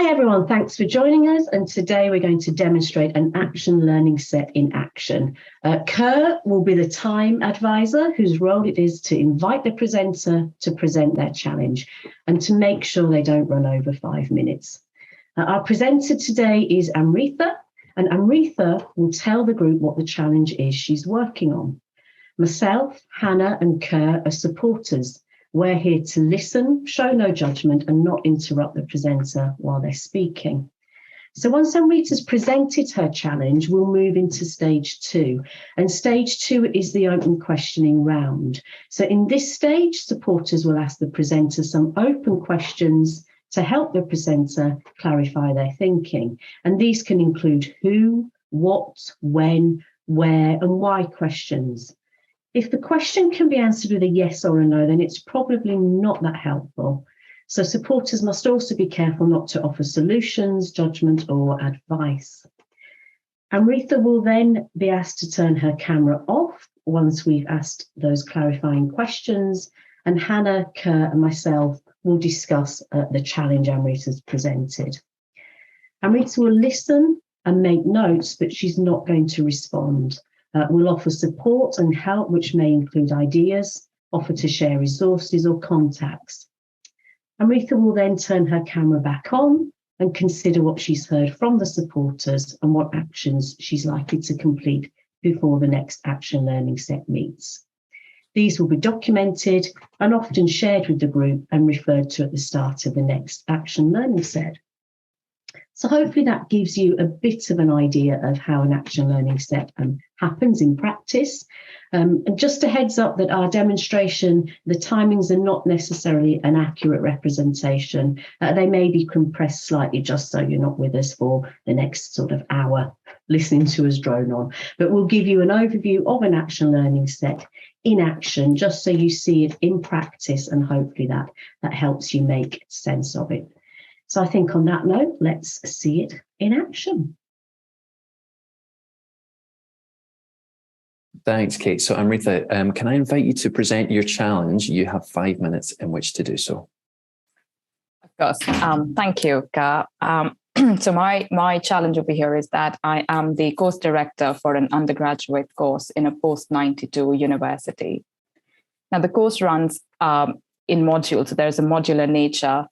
Hi everyone, thanks for joining us. And today we're going to demonstrate an action learning set in action. Kerr will be the time advisor whose role it is to invite the presenter to present their challenge and to make sure they don't run over 5 minutes. Our presenter today is Amritha, and Amritha will tell the group what the challenge is she's working on. Myself, Hannah and Kerr are supporters. We're here to listen, show no judgment, and not interrupt the presenter while they're speaking. So once Amritha's presented her challenge, we'll move into stage 2. And stage 2 is the open questioning round. So in this stage, supporters will ask the presenter some open questions to help the presenter clarify their thinking. And these can include who, what, when, where, and why questions. If the question can be answered with a yes or a no, then it's probably not that helpful. So supporters must also be careful not to offer solutions, judgment, or advice. Amritha will then be asked to turn her camera off once we've asked those clarifying questions, and Hannah, Kerr, and myself will discuss the challenge Amritha's presented. Amritha will listen and make notes, but she's not going to respond. We'll offer support and help, which may include ideas, offer to share resources or contacts. Amritha will then turn her camera back on and consider what she's heard from the supporters and what actions she's likely to complete before the next action learning set meets. These will be documented and often shared with the group and referred to at the start of the next action learning set. So hopefully that gives you a bit of an idea of how an action learning set happens in practice. And just a heads up that our demonstration, the timings are not necessarily an accurate representation. They may be compressed slightly just so you're not with us for the next sort of hour listening to us drone on. But we'll give you an overview of an action learning set in action, just so you see it in practice, and hopefully that helps you make sense of it. So I think on that note, let's see it in action. Thanks, Kate. So Amritha, can I invite you to present your challenge? You have 5 minutes in which to do so. Of course. Thank you, Ka. So my challenge over here is that I am the course director for an undergraduate course in a post-92 university. Now, the course runs in modules. So there's a modular nature,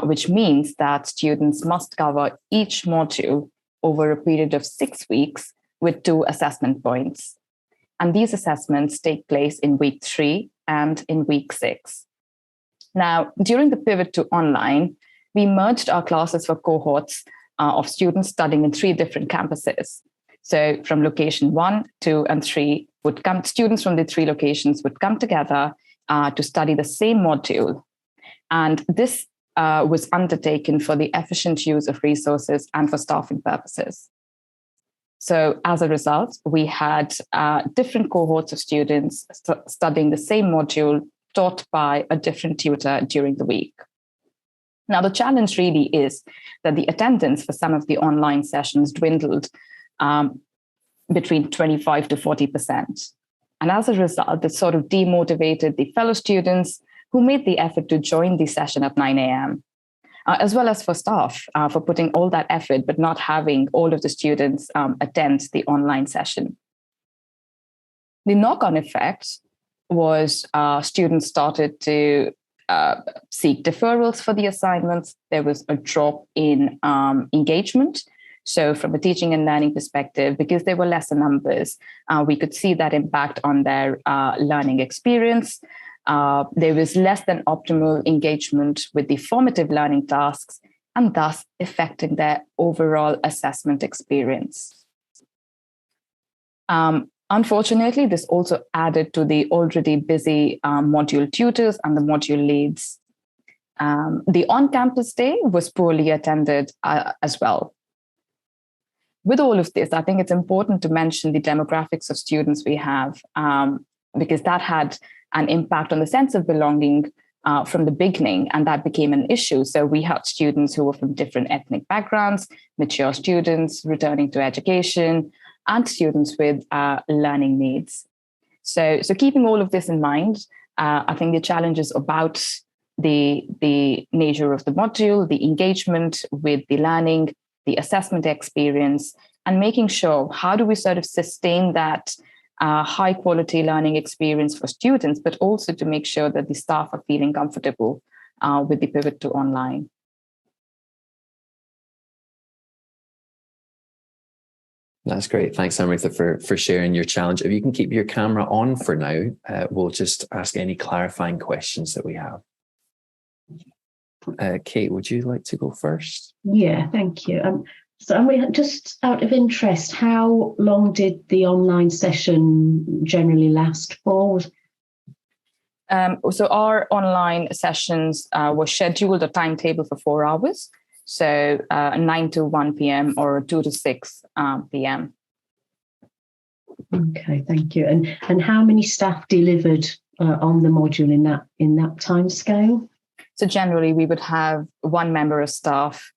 which means that students must cover each module over a period of 6 weeks with 2 assessment points. And these assessments take place in week 3 and in week 6. Now, during the pivot to online, we merged our classes for cohorts of students studying in 3 different campuses. So from location 1, 2, and 3 students from the 3 locations would come together to study the same module. And this was undertaken for the efficient use of resources and for staffing purposes. So as a result, we had different cohorts of students studying the same module taught by a different tutor during the week. Now, the challenge really is that the attendance for some of the online sessions dwindled between 25 to 40%. And as a result, it sort of demotivated the fellow students who made the effort to join the session at 9 a.m., as well as for staff for putting all that effort, but not having all of the students attend the online session. The knock-on effect was students started to seek deferrals for the assignments. There was a drop in engagement. So from a teaching and learning perspective, because there were lesser numbers, we could see that impact on their learning experience. There was less than optimal engagement with the formative learning tasks, and thus affecting their overall assessment experience. Unfortunately, this also added to the already busy module tutors and the module leads. The on-campus day was poorly attended as well. With all of this, I think it's important to mention the demographics of students we have, because that had an impact on the sense of belonging from the beginning, and that became an issue. So we had students who were from different ethnic backgrounds, mature students returning to education, and students with learning needs. So keeping all of this in mind, I think the challenge is about the nature of the module, the engagement with the learning, the assessment experience, and making sure how do we sort of sustain that high quality learning experience for students, but also to make sure that the staff are feeling comfortable with the pivot to online. That's great. Thanks, Amrita, for sharing your challenge. If you can keep your camera on for now, we'll just ask any clarifying questions that we have. Kate, would you like to go first? Yeah, thank you. So we just out of interest, how long did the online session generally last for? So our online sessions were scheduled a timetable for 4 hours. So 9 to 1 p.m. or 2 to 6 p.m. Okay, thank you. And how many staff delivered on the module in that time scale? So generally, we would have one member of staff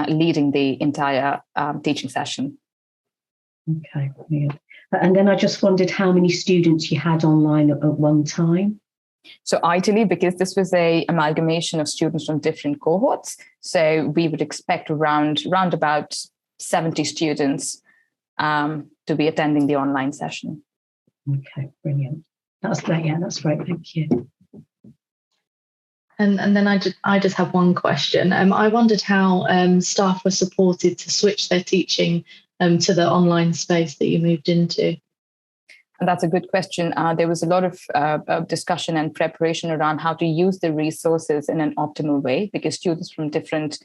leading the entire teaching session. Okay, brilliant. And then I just wondered how many students you had online at one time. So ideally, because this was a amalgamation of students from different cohorts, so we would expect around about 70 students to be attending the online session. Okay, brilliant. That's great. Yeah, that's great. Thank you. And then I just have one question. I wondered how staff were supported to switch their teaching to the online space that you moved into. And that's a good question. There was a lot of discussion and preparation around how to use the resources in an optimal way, because students from different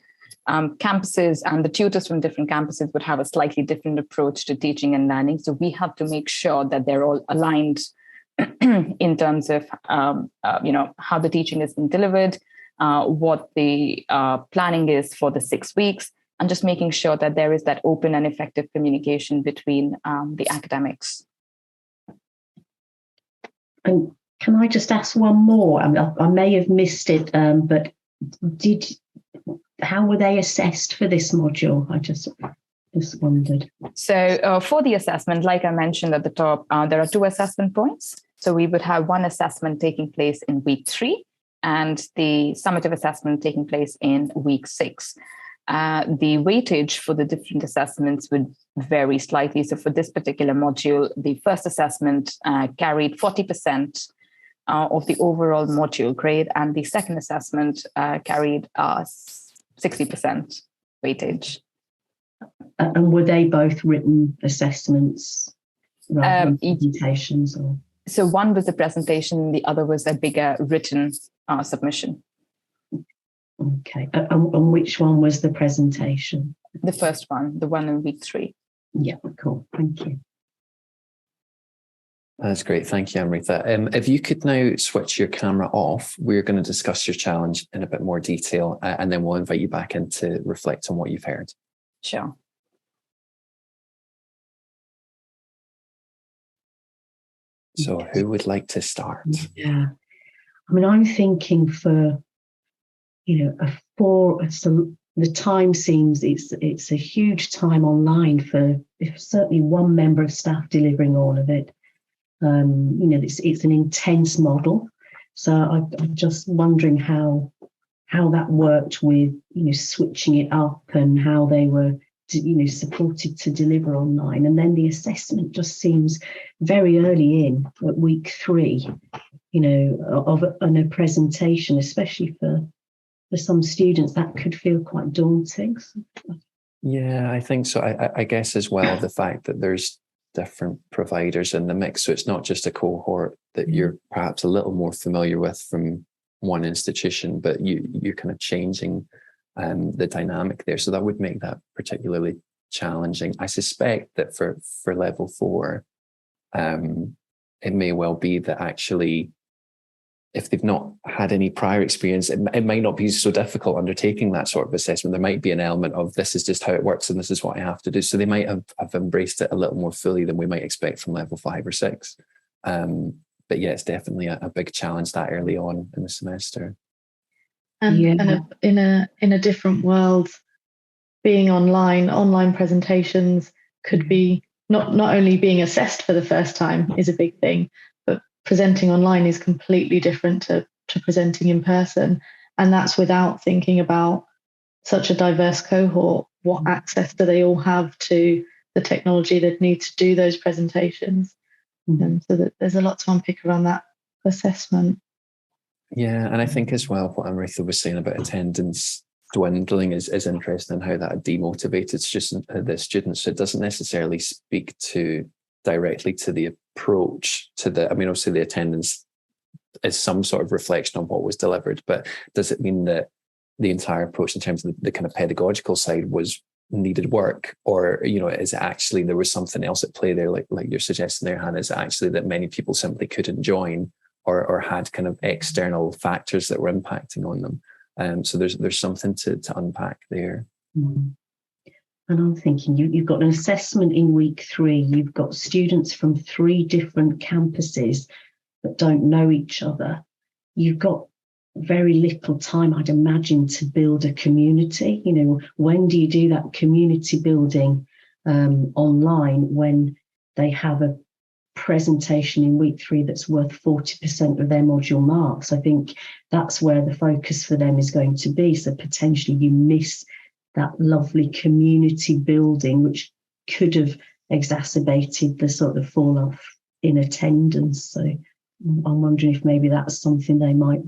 campuses and the tutors from different campuses would have a slightly different approach to teaching and learning. So we have to make sure that they're all aligned in terms of how the teaching is being delivered, what the planning is for the 6 weeks, and just making sure that there is that open and effective communication between the academics. And can I just ask one more? I may have missed it, but how were they assessed for this module? I just wondered. So for the assessment, like I mentioned at the top, there are 2 assessment points. So we would have one assessment taking place in week 3 and the summative assessment taking place in week 6. The weightage for the different assessments would vary slightly. So for this particular module, the first assessment carried 40% of the overall module grade, and the second assessment carried 60% weightage. And were they both written assessments rather than presentations? Or? So one was a presentation, the other was a bigger written submission. Okay. And which one was the presentation? The first one, the one in week 3. Yeah, cool. Thank you. That's great. Thank you, Amrita. If you could now switch your camera off, we're going to discuss your challenge in a bit more detail, and then we'll invite you back in to reflect on what you've heard. Sure. So who would like to start? Yeah. I mean, I'm thinking for, the time seems it's a huge time online for certainly one member of staff delivering all of it. It's an intense model. So I'm just wondering how that worked with, switching it up and how they were, supported to deliver online. And then the assessment just seems very early in at week 3, of a presentation, especially for some students, that could feel quite daunting. Yeah, I think so. I guess as well, the fact that there's different providers in the mix. So it's not just a cohort that you're perhaps a little more familiar with from one institution, but you're kind of changing the dynamic there. So that would make that particularly challenging. I suspect that for level 4, it may well be that actually, if they've not had any prior experience, it might not be so difficult undertaking that sort of assessment. There might be an element of this is just how it works and this is what I have to do. So they might have embraced it a little more fully than we might expect from level 5 or 6. But yeah, it's definitely a big challenge that early on in the semester. And in a different world, being online presentations could be not only being assessed for the first time is a big thing, but presenting online is completely different to to presenting in person. And that's without thinking about such a diverse cohort. What access do they all have to the technology they'd need to do those presentations? And so that there's a lot to unpick around that assessment. Yeah, and I think as well what Amrita was saying about attendance dwindling is interesting, and how that demotivated the students. So it doesn't necessarily speak directly to the approach to the. I mean, obviously the attendance is some sort of reflection on what was delivered, but does it mean that the entire approach in terms of the kind of pedagogical side was needed work, or is it actually there was something else at play there, like you're suggesting there, Hannah? Is it actually that many people simply couldn't join, or had kind of external factors that were impacting on them? So there's something to unpack there. And I'm thinking you've got an assessment in week 3. You've got students from 3 different campuses that don't know each other. You've got very little time, I'd imagine, to build a community. When do you do that community building online, when they have a presentation in week 3 that's worth 40% of their module marks? I think that's where the focus for them is going to be. So potentially you miss that lovely community building, which could have exacerbated the sort of fall off in attendance. So I'm wondering if maybe that's something they might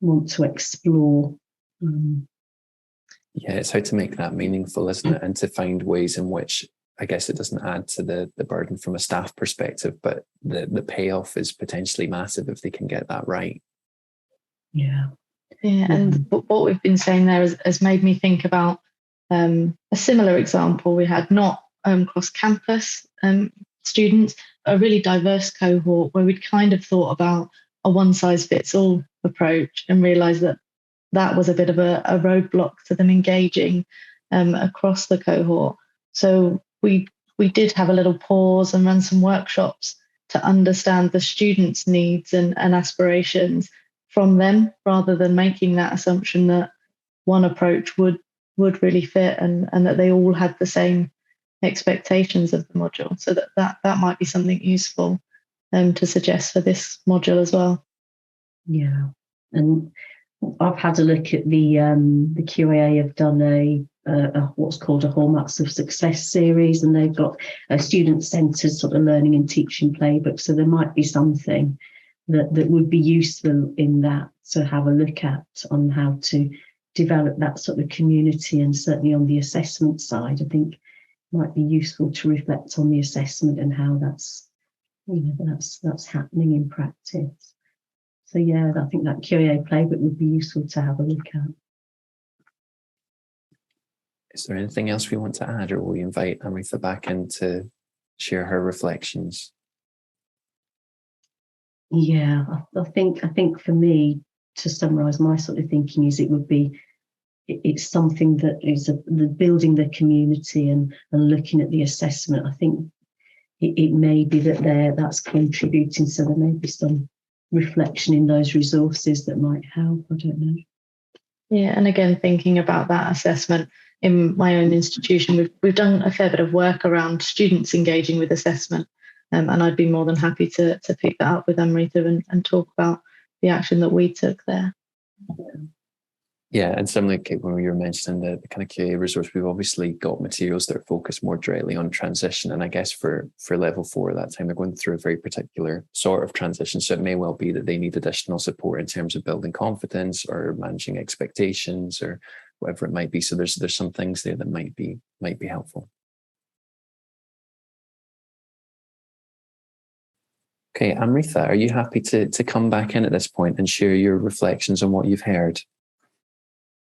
want to explore. Yeah, it's how to make that meaningful, isn't it? And to find ways in which, I guess, it doesn't add to the burden from a staff perspective, but the payoff is potentially massive if they can get that right. Yeah, and what we've been saying there has made me think about a similar example. We had not cross-campus students, a really diverse cohort where we'd kind of thought about a one-size-fits-all approach and realised that was a bit of a roadblock to them engaging across the cohort. So we did have a little pause and run some workshops to understand the students' needs and aspirations from them, rather than making that assumption that one approach would really fit and that they all had the same expectations of the module. So that might be something useful to suggest for this module as well. Yeah, and I've had a look at the QAA have done a what's called a Hallmarks of Success series, and they've got a student-centered sort of learning and teaching playbook. So there might be something that would be useful in that to have a look at on how to develop that sort of community. And certainly on the assessment side, I think it might be useful to reflect on the assessment and how that's happening in practice. So yeah, I think that QAA playbook would be useful to have a look at. Is there anything else we want to add, or will we invite Amrita back in to share her reflections? Yeah, I think for me, to summarise my sort of thinking, is it's something that is the building the community and looking at the assessment. I think it may be that's contributing, so there may be some reflection in those resources that might help. I don't know. Yeah, and again, thinking about that assessment in my own institution, we've done a fair bit of work around students engaging with assessment, and I'd be more than happy to pick that up with Amrita and talk about the action that we took there. Yeah, and similarly, Kate, when you were mentioning the kind of QA resource, we've obviously got materials that are focused more directly on transition. And I guess for level 4 at that time, they're going through a very particular sort of transition. So it may well be that they need additional support in terms of building confidence or managing expectations or whatever it might be. So there's some things there that might be helpful. Okay, Amrita, are you happy to come back in at this point and share your reflections on what you've heard?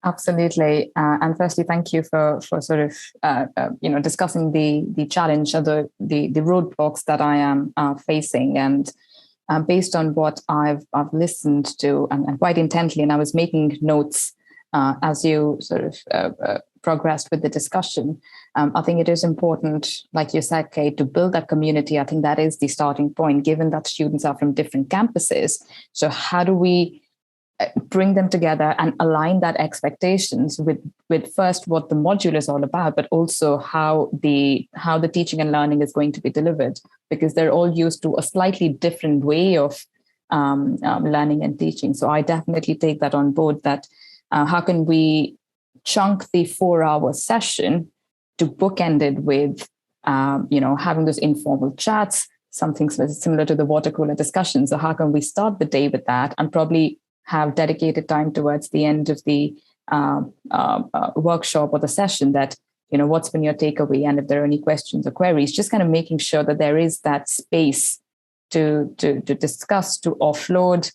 Absolutely. And firstly, thank you for sort of, discussing the challenge or the roadblocks that I am facing. And based on what I've listened to and quite intently, and I was making notes as you sort of progressed with the discussion, I think it is important, like you said, Kate, to build that community. I think that is the starting point, given that students are from different campuses. So how do we bring them together and align that expectations with first what the module is all about, but also how the teaching and learning is going to be delivered, because they're all used to a slightly different way of learning and teaching. So I definitely take that on board, that how can we chunk the 4-hour session to bookend it with, having those informal chats, something similar to the water cooler discussion. So how can we start the day with that and probably have dedicated time towards the end of the workshop or the session that, what's been your takeaway? And if there are any questions or queries, just kind of making sure that there is that space to discuss, to offload,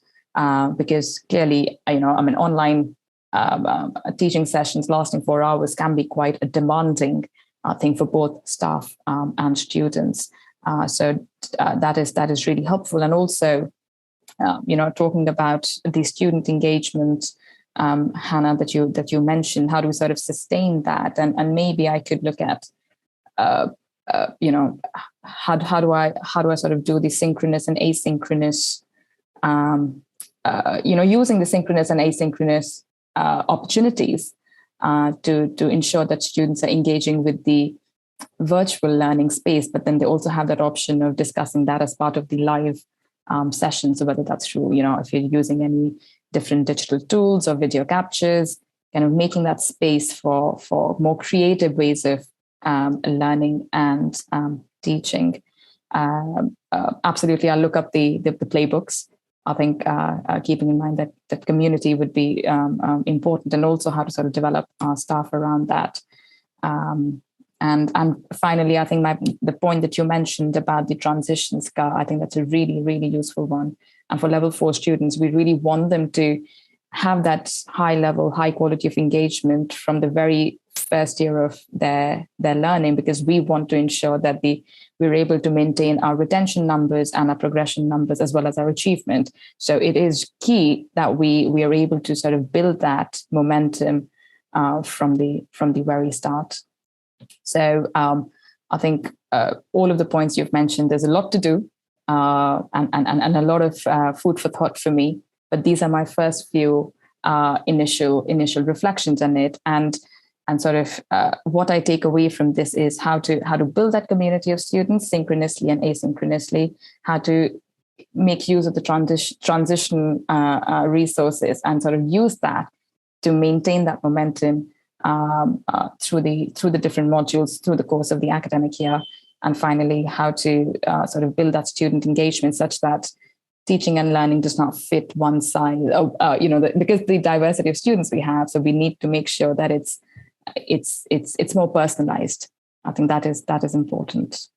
because clearly, online teaching sessions lasting 4 hours can be quite a demanding thing for both staff and students. So that is really helpful. And also, talking about the student engagement, Hannah, that you mentioned, how do we sort of sustain that? And maybe I could look at, how do I sort of do the synchronous and asynchronous, using the synchronous and asynchronous opportunities to ensure that students are engaging with the virtual learning space, but then they also have that option of discussing that as part of the live session. So whether that's through, if you're using any different digital tools or video captures, kind of making that space for more creative ways of learning and teaching. Absolutely, I'll look up the playbooks. I think keeping in mind that community would be important, and also how to sort of develop our staff around that. And finally, I think the point that you mentioned about the transitions, I think that's a really, really useful one. And for level 4 students, we really want them to have that high level, high quality of engagement from the very first year of their learning, because we want to ensure that we're able to maintain our retention numbers and our progression numbers as well as our achievement. So it is key that we are able to sort of build that momentum from the very start. So I think all of the points you've mentioned, there's a lot to do and a lot of food for thought for me. But these are my first few initial reflections on it, and sort of what I take away from this is how to build that community of students synchronously and asynchronously, how to make use of the transition resources and sort of use that to maintain that momentum through the different modules through the course of the academic year, and finally how to sort of build that student engagement such that teaching and learning does not fit one size. Because the diversity of students we have, so we need to make sure that it's more personalized. I think that is important.